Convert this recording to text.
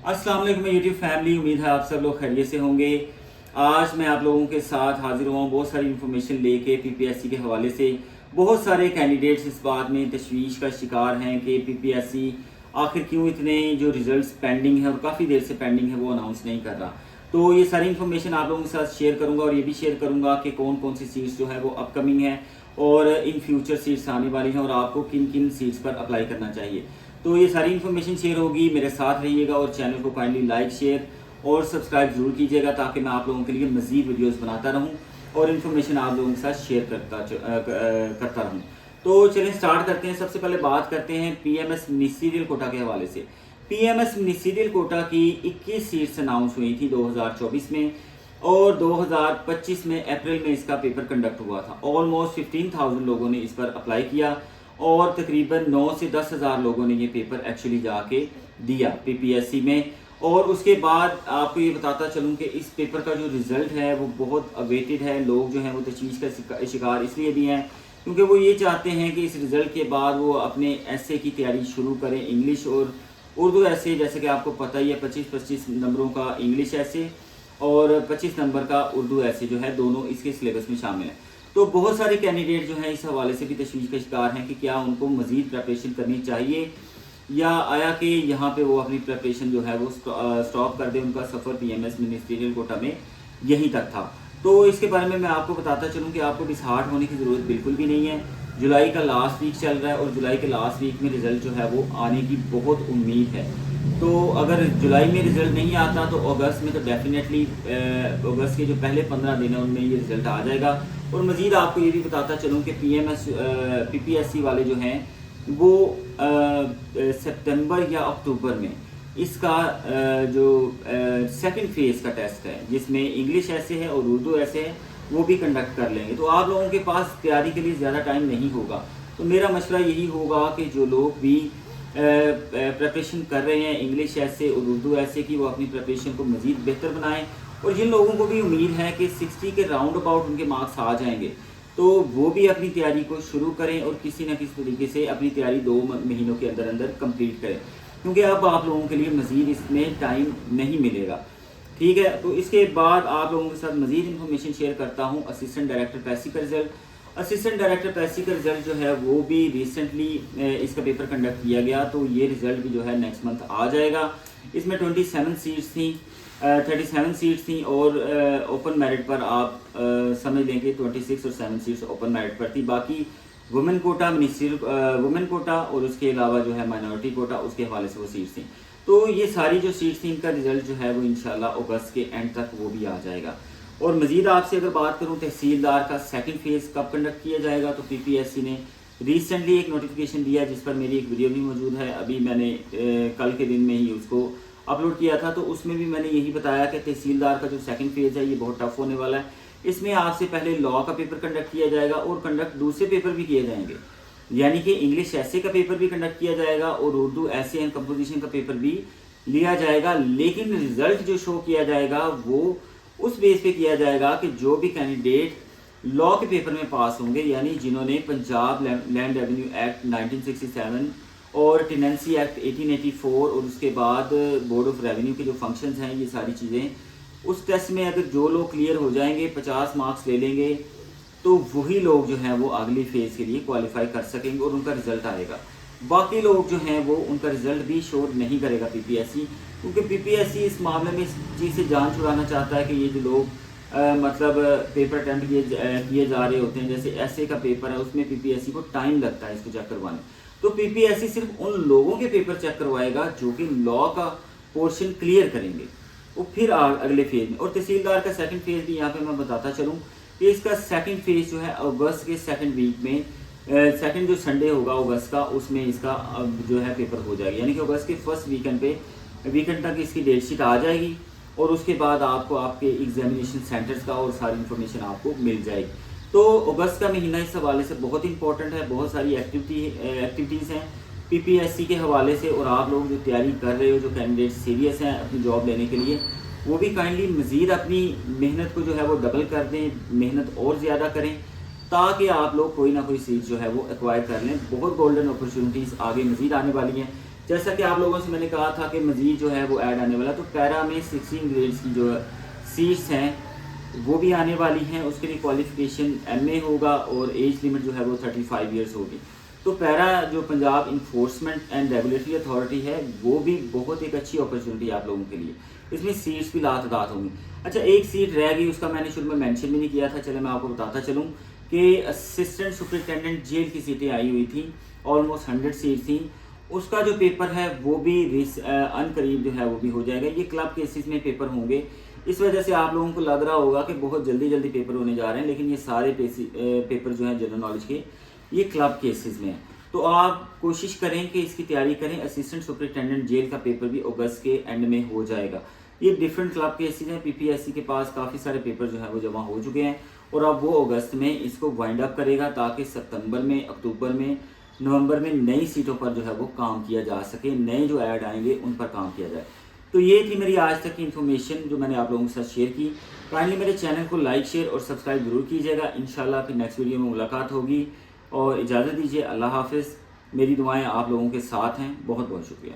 अस्सलाम वालेकुम YouTube family, उम्मीद है आप सब लोग खैरियत से होंगे। आज मैं आप लोगों के साथ हाजिर हुआ हूँ बहुत सारी इन्फॉर्मेशन लेके पीपीएससी के हवाले से। बहुत सारे कैंडिडेट्स इस बात में तशवीश का शिकार हैं कि पीपीएससी आखिर क्यों इतने जो रिजल्ट्स पेंडिंग है और काफ़ी देर से पेंडिंग है वो अनाउंस नहीं कर रहा। तो ये सारी इन्फॉर्मेशन आप लोगों के साथ शेयर करूँगा और ये भी शेयर करूँगा कि कौन कौन सी सीट्स जो है वो अपकमिंग है और इन फ्यूचर सीट्स आने वाली हैं और आपको किन किन सीट्स पर अप्लाई करना चाहिए। तो ये सारी इन्फॉर्मेशन शेयर होगी, मेरे साथ रहिएगा और चैनल को काइंडली लाइक शेयर और सब्सक्राइब जरूर कीजिएगा ताकि मैं आप लोगों के लिए मज़ीद वीडियोस बनाता रहूं और इन्फॉर्मेशन आप लोगों के साथ शेयर करता रहूं। तो चलिए स्टार्ट करते हैं। सबसे पहले बात करते हैं पीएमएस मिनिस्ट्रियल कोटा के हवाले से। पीएमएस मिनिस्ट्रियल कोटा की 21 सीट्स अनाउंस हुई थी 2024 में और 2025 में अप्रैल में इसका पेपर कंडक्ट हुआ था। ऑलमोस्ट 15,000 लोगों ने इस पर अप्लाई किया और तकरीबन 9 से 10,000 लोगों ने ये पेपर एक्चुअली जाके दिया पीपीएससी में। और उसके बाद आपको ये बताता चलूँ कि इस पेपर का जो रिज़ल्ट है वो बहुत अवेटेड है। लोग जो हैं वो तशवीश का शिकार इसलिए भी हैं क्योंकि वो ये चाहते हैं कि इस रिज़ल्ट के बाद वो अपने एसए की तैयारी शुरू करें, इंग्लिश और उर्दू एसए। जैसे कि आपको पता ही है 25-25 नंबरों का इंग्लिश एसए और 25 नंबर का उर्दू एसए जो है दोनों इसके सिलेबस में शामिल हैं। तो बहुत सारे कैंडिडेट जो हैं इस हवाले से भी तशवीश का शिकार हैं कि क्या उनको मज़ीद प्रेपरेशन करनी चाहिए या आया कि यहाँ पे वो अपनी प्रेपरेशन जो है वो स्टॉप कर दे। उनका सफ़र पीएमएस मिनिस्ट्रियल कोटा में यहीं तक था। तो इसके बारे में मैं आपको बताता चलूँ कि आपको डिसहार्ट होने की ज़रूरत बिल्कुल भी नहीं है। जुलाई का लास्ट वीक चल रहा है और जुलाई के लास्ट वीक में रिज़ल्ट जो है वो आने की बहुत उम्मीद है। तो अगर जुलाई में रिज़ल्ट नहीं आता तो अगस्त में तो डेफिनेटली अगस्त के जो पहले 15 दिन है उनमें ये रिज़ल्ट आ जाएगा। और मज़ीद आपको ये भी बताता चलूँ कि पीपीएससी वाले जो हैं वो सितंबर या अक्टूबर में इसका जो सेकंड फेज़ का टेस्ट है जिसमें इंग्लिश ऐसे है और उर्दू ऐसे है वो भी कंडक्ट कर लेंगे। तो आप लोगों के पास तैयारी के लिए ज़्यादा टाइम नहीं होगा। तो मेरा मशवरा यही होगा कि जो लोग भी प्रिपरेशन कर रहे हैं इंग्लिश ऐसे और उर्दू ऐसे की वो अपनी प्रिपरेशन को मज़ीद बेहतर बनाएं। और जिन लोगों को भी उम्मीद है कि 60 के राउंड अबाउट उनके मार्क्स आ जाएंगे तो वो भी अपनी तैयारी को शुरू करें और किसी न किसी तरीके से अपनी तैयारी 2 महीनों के अंदर अंदर कंप्लीट करें क्योंकि अब आप लोगों के लिए मज़ीद इसमें टाइम नहीं मिलेगा। ठीक है, तो इसके बाद आप लोगों के साथ मज़ीद इन्फॉर्मेशन शेयर करता हूँ असिस्टेंट डायरेक्टर पैसी का रिज़ल्ट। असिस्टेंट डायरेक्टर पैसी का रिज़ल्ट जो है वो भी रिसेंटली इसका पेपर कंडक्ट किया गया। तो ये रिज़ल्ट भी जो है नेक्स्ट मंथ आ जाएगा। इसमें 27 सीट्स थी 37 सीट्स थी और ओपन मेरिट पर आप समझ लें कि 26 और 7 सीट्स ओपन मेरिट पर थी। बाकी women quota, ministerial women quota और उसके अलावा जो है माइनॉरिटी कोटा उसके हवाले से वो सीट्स थी। तो ये सारी जो सीट्स थी इनका रिज़ल्ट जो है वो इंशाल्लाह अगस्त के एंड तक वो भी आ जाएगा। और मज़ीद आपसे अगर बात करूँ तहसीलदार का सेकंड फेज़ कब कंडक्ट किया जाएगा तो पीपीएससी ने रिसेंटली एक नोटिफिकेशन दिया जिस पर मेरी एक वीडियो भी मौजूद है। अभी मैंने कल के दिन में ही उसको अपलोड किया था। तो उसमें भी मैंने यही बताया कि तहसीलदार का जो सेकंड फेज़ है ये बहुत टफ होने वाला है। इसमें आपसे पहले लॉ का पेपर कंडक्ट किया जाएगा और कंडक्ट दूसरे पेपर भी किए जाएंगे, यानी कि इंग्लिश ऐसे का पेपर भी कंडक्ट किया जाएगा और उर्दू ऐसे एंड कंपोजिशन का पेपर भी लिया जाएगा। लेकिन रिजल्ट जो शो किया जाएगा वो उस बेस पे किया जाएगा कि जो भी कैंडिडेट लॉ के पेपर में पास होंगे, यानी जिन्होंने पंजाब लैंड रेवेन्यू एक्ट 1967 और टेनेंसी एक्ट 1884 और उसके बाद बोर्ड ऑफ रेवेन्यू के जो फंक्शंस हैं ये सारी चीज़ें उस टेस्ट में अगर जो लोग क्लियर हो जाएंगे 50 मार्क्स ले लेंगे तो वही लोग जो हैं वो अगली फेज़ के लिए क्वालिफाई कर सकेंगे और उनका रिज़ल्ट आएगा। बाकी लोग जो हैं वो उनका रिज़ल्ट भी शो नहीं करेगा पीपीएससी, क्योंकि पीपीएससी इस मामले में इस चीज़ से जान छुड़ाना चाहता है कि ये जो लोग मतलब पेपर अटैम्प्ट किए जा रहे होते हैं, जैसे एसए का पेपर है उसमें पीपीएससी को टाइम लगता है इसको चेक करवाने। तो पीपीएससी सिर्फ उन लोगों के पेपर चेक करवाएगा जो कि लॉ का पोर्शन क्लियर करेंगे वो फिर अगले फेज़ में। और तहसीलदार का सेकंड फेज़ भी यहाँ पे मैं बताता चलूँ कि इसका सेकंड फेज़ जो है अगस्त के सेकंड वीक में सेकंड जो संडे होगा अगस्त का उसमें इसका जो है पेपर हो जाएगा, यानी कि अगस्त के फर्स्ट वीकेंड तक इसकी डेट शीट आ जाएगी और उसके बाद आपको आपके एग्जामिनेशन सेंटर्स का और सारी इन्फॉर्मेशन आपको मिल जाएगी। तो अगस्त का महीना इस हवाले से बहुत इंपॉर्टेंट है। बहुत सारी एक्टिविटीज़ हैं पीपीएससी के हवाले से और आप लोग जो तैयारी कर रहे हो, जो कैंडिडेट सीरियस हैं अपनी जॉब लेने के लिए, वो भी काइंडली मज़ीद अपनी मेहनत को जो है वो डबल कर दें, मेहनत और ज़्यादा करें ताकि आप लोग कोई ना कोई सीट जो है वो एक्वायर कर लें। बहुत गोल्डन अपॉर्चुनिटीज़ आगे मज़ीद आने वाली हैं। जैसा कि आप लोगों से मैंने कहा था कि मज़ीद जो है वो ऐड आने वाला, तो पैरा में 16 ग्रेड्स की जो सीट्स हैं वो भी आने वाली हैं। उसके लिए क्वालिफ़िकेशन MA होगा और एज लिमिट जो है वो 35 ईयर्स होगी। तो पैरा जो Punjab enforcement and regulatory authority है वो भी बहुत एक अच्छी अपॉर्चुनिटी है आप लोगों के लिए। इसमें सीट्स भी लातादाद होंगी। अच्छा, एक सीट रह गई, उसका मैंने शुरू में मेंशन भी नहीं किया था, चले मैं आपको बताता चलूँ कि असिस्टेंट सुपरिटेंडेंट जेल की सीटें आई हुई थी, ऑलमोस्ट 100 सीट थी। उसका जो पेपर है वो भी अनकरीब जो है वो भी हो जाएगा। ये क्लब केसेस में पेपर होंगे, इस वजह से आप लोगों को लग रहा होगा कि बहुत जल्दी जल्दी पेपर होने जा रहे हैं, लेकिन ये सारे पेपर जो हैं जनरल नॉलेज के ये क्लब केसेस में हैं। तो आप कोशिश करें कि इसकी तैयारी करें। असिस्टेंट सुपरिटेंडेंट जेल का पेपर भी अगस्त के एंड में हो जाएगा। ये डिफरेंट क्लब केसेस हैं। PPSC के पास काफ़ी सारे पेपर जो है वो जमा हो चुके हैं और अब वो अगस्त में इसको वाइंड अप करेगा ताकि सितंबर में, अक्टूबर में, नवंबर में नई सीटों पर जो है वो काम किया जा सके, नए जो ऐड आएंगे उन पर काम किया जाए। तो ये थी मेरी आज तक की इन्फॉर्मेशन जो मैंने आप लोगों के साथ शेयर की। काइंडली मेरे चैनल को लाइक, शेयर और सब्सक्राइब जरूर कीजिएगा। इंशाल्लाह फिर नेक्स्ट वीडियो में मुलाकात होगी और इजाज़त दीजिए। अल्लाह हाफिज़। मेरी दुआएं आप लोगों के साथ हैं। बहुत बहुत शुक्रिया।